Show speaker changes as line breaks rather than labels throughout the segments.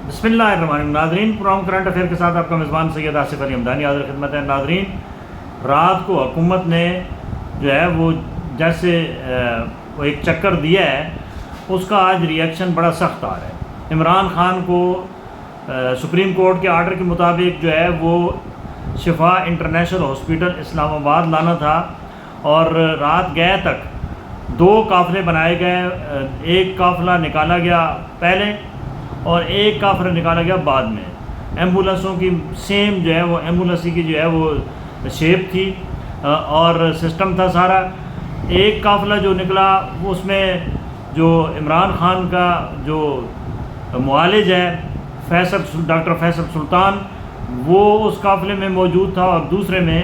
بسم اللہ الرحمن الرحیم۔ ناظرین، پروگرام کرنٹ افیئر کے ساتھ آپ کا میزبان سید آصف علی حمدانی حاضر خدمت ہے۔ ناظرین، رات کو حکومت نے جو ہے وہ جیسے وہ ایک چکر دیا ہے، اس کا آج ری ایکشن بڑا سخت آ رہا ہے۔ عمران خان کو سپریم کورٹ کے آرڈر کے مطابق جو ہے وہ شفا انٹرنیشنل ہاسپٹل اسلام آباد لانا تھا، اور رات گئے تک 2 قافلے بنائے گئے۔ ایک قافلہ نکالا گیا پہلے اور ایک قافلہ نکالا گیا بعد میں۔ ایمبولنسوں کی سیم جو ہے وہ ایمبولنس کی جو ہے وہ شیپ تھی اور سسٹم تھا سارا۔ ایک قافلہ جو نکلا اس میں جو عمران خان کا جو معالج ہے ڈاکٹر فیصل سلطان، وہ اس قافلے میں موجود تھا، اور دوسرے میں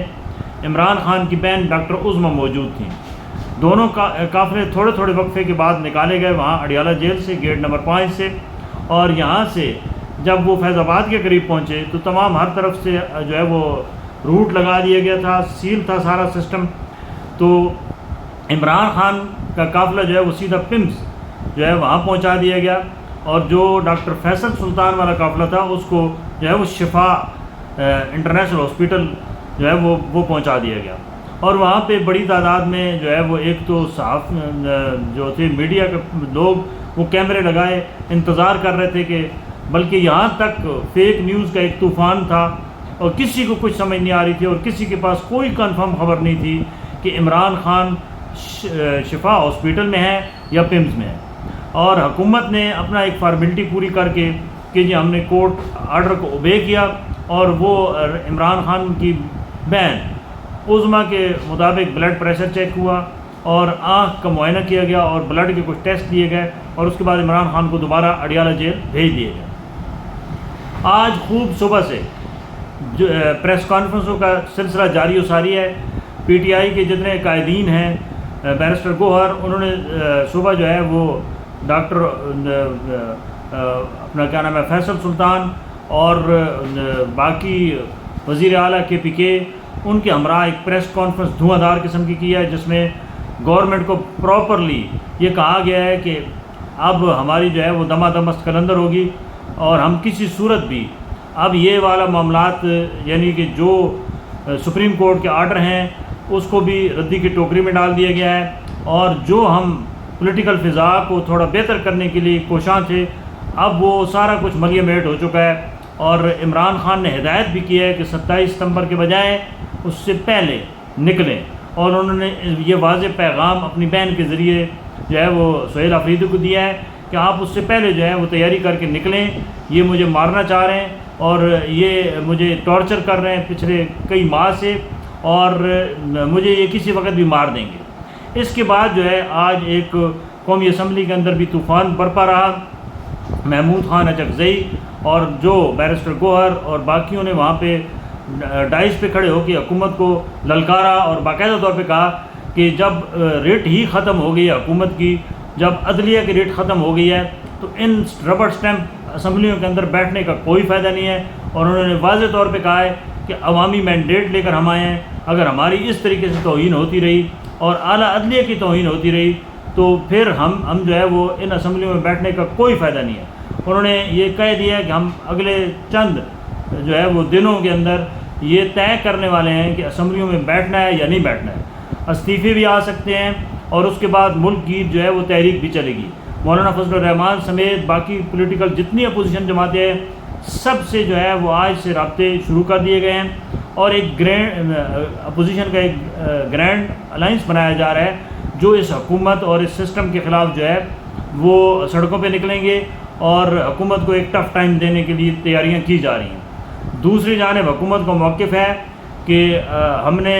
عمران خان کی بہن ڈاکٹر عظمیٰ موجود تھیں۔ دونوں قافلے تھوڑے تھوڑے وقفے کے بعد نکالے گئے وہاں اڈیالہ جیل سے، گیٹ نمبر 5 سے، اور یہاں سے جب وہ فیض آباد کے قریب پہنچے تو تمام ہر طرف سے جو ہے وہ روٹ لگا دیا گیا تھا، سیل تھا سارا سسٹم۔ تو عمران خان کا قافلہ جو ہے وہ سیدھا پمس جو ہے وہاں پہنچا دیا گیا، اور جو ڈاکٹر فیصل سلطان والا قافلہ تھا اس کو جو ہے وہ شفا انٹرنیشنل ہاسپٹل جو ہے وہ پہنچا دیا گیا۔ اور وہاں پہ بڑی تعداد میں جو ہے وہ ایک تو صحاف جو تھے میڈیا کے لوگ وہ کیمرے لگائے انتظار کر رہے تھے کہ، بلکہ یہاں تک فیک نیوز کا ایک طوفان تھا، اور کسی کو کچھ سمجھ نہیں آ رہی تھی، اور کسی کے پاس کوئی کنفرم خبر نہیں تھی کہ عمران خان شفا ہاسپٹل میں ہے یا پمز میں ہے۔ اور حکومت نے اپنا ایک فارمیلٹی پوری کر کے کہ جی ہم نے کورٹ آرڈر کو اوبے کیا، اور وہ عمران خان کی بہن عظمیٰ کے مطابق بلڈ پریشر چیک ہوا اور آنکھ کا معائنہ کیا گیا اور بلڈ کے کچھ ٹیسٹ دیے گئے، اور اس کے بعد عمران خان کو دوبارہ اڈیالہ جیل بھیج دیا گیا۔ آج خوب صبح سے جو پریس کانفرنسوں کا سلسلہ جاری و ساری ہے۔ پی ٹی آئی کے جتنے قائدین ہیں، بیرسٹر گوہر، انہوں نے صبح جو ہے وہ ڈاکٹر اپنا کیا نام ہے فیصل سلطان اور باقی وزیر اعلیٰ کے پی کے، ان کے ہمراہ ایک پریس کانفرنس دھواں دھار قسم کی ہے، جس میں گورنمنٹ کو پراپرلی یہ کہا گیا ہے کہ اب ہماری جو ہے وہ دمادم مست قلندر ہوگی، اور ہم کسی صورت بھی اب یہ والا معاملات یعنی کہ جو سپریم کورٹ کے آرڈر ہیں اس کو بھی ردی کی ٹوکری میں ڈال دیا گیا ہے، اور جو ہم پولیٹیکل فضا کو تھوڑا بہتر کرنے کے لیے کوشاں تھے، اب وہ سارا کچھ ملیے میٹ ہو چکا ہے۔ اور عمران خان نے ہدایت بھی کی ہے کہ 27 ستمبر کے بجائے اس سے پہلے نکلیں، اور انہوں نے یہ واضح پیغام اپنی بہن کے ذریعے جو ہے وہ سہیل آفریدی کو دیا ہے کہ آپ اس سے پہلے جو ہے وہ تیاری کر کے نکلیں، یہ مجھے مارنا چاہ رہے ہیں اور یہ مجھے ٹارچر کر رہے ہیں پچھلے کئی ماہ سے، اور مجھے یہ کسی وقت بھی مار دیں گے۔ اس کے بعد جو ہے آج ایک قومی اسمبلی کے اندر بھی طوفان برپا رہا۔ محمود خان اچکزئی اور جو بیرسٹر گوہر اور باقیوں نے وہاں پہ ڈائز پہ کھڑے ہو کے حکومت کو للکارا، اور باقاعدہ طور پہ کہا کہ جب ریٹ ہی ختم ہو گئی ہے حکومت کی، جب عدلیہ کی ریٹ ختم ہو گئی ہے، تو ان ربڑ اسٹیمپ اسمبلیوں کے اندر بیٹھنے کا کوئی فائدہ نہیں ہے۔ اور انہوں نے واضح طور پہ کہا ہے کہ عوامی مینڈیٹ لے کر ہم آئے ہیں، اگر ہماری اس طریقے سے توہین ہوتی رہی اور اعلیٰ عدلیہ کی توہین ہوتی رہی تو پھر ہم جو ہے وہ ان اسمبلیوں میں بیٹھنے کا کوئی فائدہ نہیں ہے۔ انہوں نے یہ کہہ دیا ہے کہ ہم اگلے چند جو ہے وہ دنوں کے اندر یہ طے کرنے والے ہیں کہ اسمبلیوں میں بیٹھنا ہے یا نہیں بیٹھنا ہے۔ استعفے بھی آ سکتے ہیں، اور اس کے بعد ملک کی جو ہے وہ تحریک بھی چلے گی۔ مولانا فضل الرحمان سمیت باقی پولیٹیکل جتنی اپوزیشن جماعتیں ہیں، سب سے جو ہے وہ آج سے رابطے شروع کر دیے گئے ہیں، اور ایک اپوزیشن کا ایک گرینڈ الائنس بنایا جا رہا ہے جو اس حکومت اور اس سسٹم کے خلاف جو ہے وہ سڑکوں پہ نکلیں گے، اور حکومت کو ایک ٹف ٹائم دینے کے لیے تیاریاں کی جا رہی ہیں۔ دوسری جانب حکومت کا موقف ہے کہ ہم نے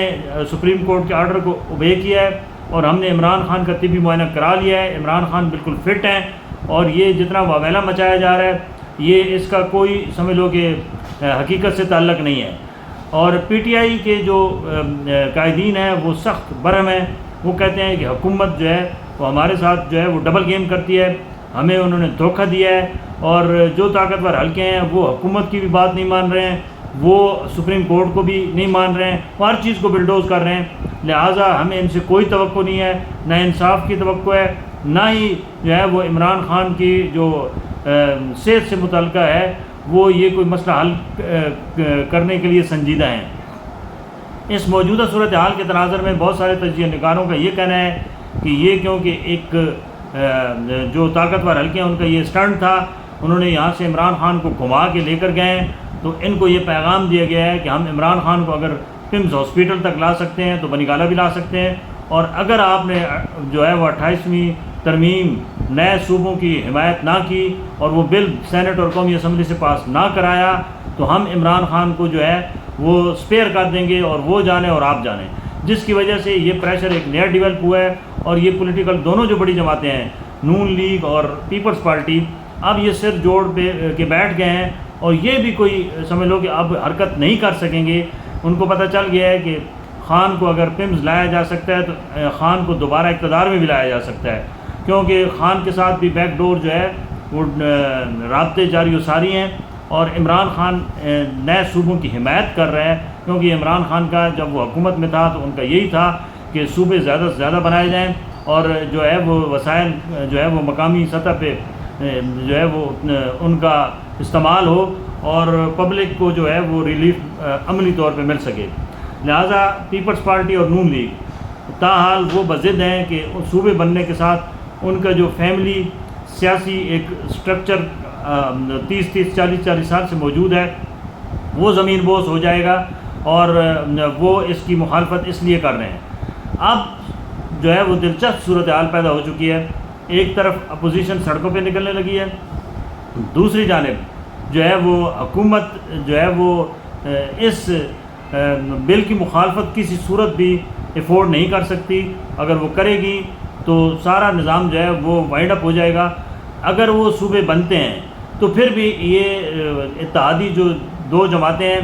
سپریم کورٹ کے آرڈر کو اوبے کیا ہے، اور ہم نے عمران خان کا طبی معائنہ کرا لیا ہے، عمران خان بالکل فٹ ہیں، اور یہ جتنا واویلا مچایا جا رہا ہے یہ اس کا کوئی سمجھ لو کہ حقیقت سے تعلق نہیں ہے۔ اور پی ٹی آئی کے جو قائدین ہیں وہ سخت برہم ہیں، وہ کہتے ہیں کہ حکومت جو ہے وہ ہمارے ساتھ جو ہے وہ ڈبل گیم کرتی ہے، ہمیں انہوں نے دھوکہ دیا ہے، اور جو طاقتور حلقے ہیں وہ حکومت کی بھی بات نہیں مان رہے ہیں، وہ سپریم کورٹ کو بھی نہیں مان رہے ہیں، وہ ہر چیز کو بلڈوز کر رہے ہیں۔ لہٰذا ہمیں ان سے کوئی توقع نہیں ہے، نہ انصاف کی توقع ہے، نہ ہی جو ہے وہ عمران خان کی جو صحت سے متعلقہ ہے وہ یہ کوئی مسئلہ حل کرنے کے لیے سنجیدہ ہیں۔ اس موجودہ صورتحال کے تناظر میں بہت سارے تجزیہ نگاروں کا یہ کہنا ہے کہ یہ کیونکہ ایک جو طاقتور حلقے ہیں ان کا یہ اسٹنٹ تھا، انہوں نے یہاں سے عمران خان کو گھما کے لے کر گئے، تو ان کو یہ پیغام دیا گیا ہے کہ ہم عمران خان کو اگر پمز ہاسپٹل تک لا سکتے ہیں تو بنی گالہ بھی لا سکتے ہیں، اور اگر آپ نے جو ہے وہ 28ویں ترمیم نئے صوبوں کی حمایت نہ کی اور وہ بل سینٹ اور قومی اسمبلی سے پاس نہ کرایا تو ہم عمران خان کو جو ہے وہ اسپیئر کر دیں گے اور وہ جانے اور آپ جانیں، جس کی وجہ سے یہ پریشر ایک نیا ڈیولپ ہوا ہے۔ اور یہ پولیٹیکل دونوں جو بڑی جماعتیں ہیں نون لیگ اور پیپلز پارٹی اب یہ سر جوڑ کے بیٹھ گئے ہیں، اور یہ بھی کوئی سمجھ لو کہ اب حرکت نہیں کر سکیں گے۔ ان کو پتہ چل گیا ہے کہ خان کو اگر پمز لایا جا سکتا ہے تو خان کو دوبارہ اقتدار میں بھی لایا جا سکتا ہے، کیونکہ خان کے ساتھ بھی بیک ڈور جو ہے وہ رابطے جاری و ساری ہیں، اور عمران خان نئے صوبوں کی حمایت کر رہے ہیں، کیونکہ عمران خان کا جب وہ حکومت میں تھا تو ان کا یہی تھا کہ صوبے زیادہ سے زیادہ بنائے جائیں اور جو ہے وہ وسائل جو ہے وہ مقامی سطح پہ جو ہے وہ ان کا استعمال ہو اور پبلک کو جو ہے وہ ریلیف عملی طور پہ مل سکے۔ لہٰذا پیپلز پارٹی اور نون لیگ تاحال وہ بضد ہیں کہ صوبے بننے کے ساتھ ان کا جو فیملی سیاسی ایک سٹرکچر 30-40 سال سے موجود ہے وہ زمین بوس ہو جائے گا، اور وہ اس کی مخالفت اس لیے کر رہے ہیں۔ اب جو ہے وہ دلچسپ صورتحال پیدا ہو چکی ہے، ایک طرف اپوزیشن سڑکوں پہ نکلنے لگی ہے، دوسری جانب جو ہے وہ حکومت جو ہے وہ اس بل کی مخالفت کسی صورت بھی افورڈ نہیں کر سکتی، اگر وہ کرے گی تو سارا نظام جو ہے وہ وائنڈ اپ ہو جائے گا۔ اگر وہ صوبے بنتے ہیں تو پھر بھی یہ اتحادی جو دو جماعتیں ہیں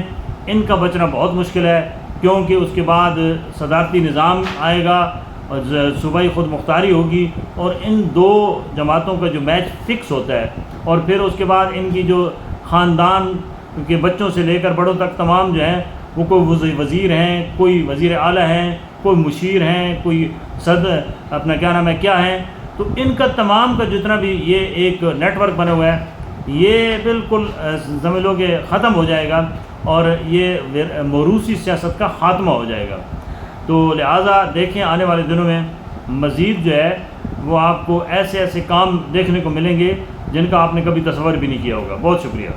ان کا بچنا بہت مشکل ہے، کیونکہ اس کے بعد صدارتی نظام آئے گا اور صوبائی خود مختاری ہوگی، اور ان دو جماعتوں کا جو میچ فکس ہوتا ہے، اور پھر اس کے بعد ان کی جو خاندان کے بچوں سے لے کر بڑوں تک تمام جو ہیں وہ کوئی وزیر ہیں، کوئی وزیر اعلیٰ ہیں، کوئی مشیر ہیں، کوئی صدر اپنا کیا نام ہے کیا ہیں، تو ان کا تمام کا جتنا بھی یہ ایک نیٹ ورک بنا ہوا ہے یہ بالکل سمجھ لو کہ ختم ہو جائے گا، اور یہ موروثی سیاست کا خاتمہ ہو جائے گا۔ تو لہٰذا دیکھیں آنے والے دنوں میں مزید جو ہے وہ آپ کو ایسے ایسے کام دیکھنے کو ملیں گے جن کا آپ نے کبھی تصور بھی نہیں کیا ہوگا۔ بہت شکریہ۔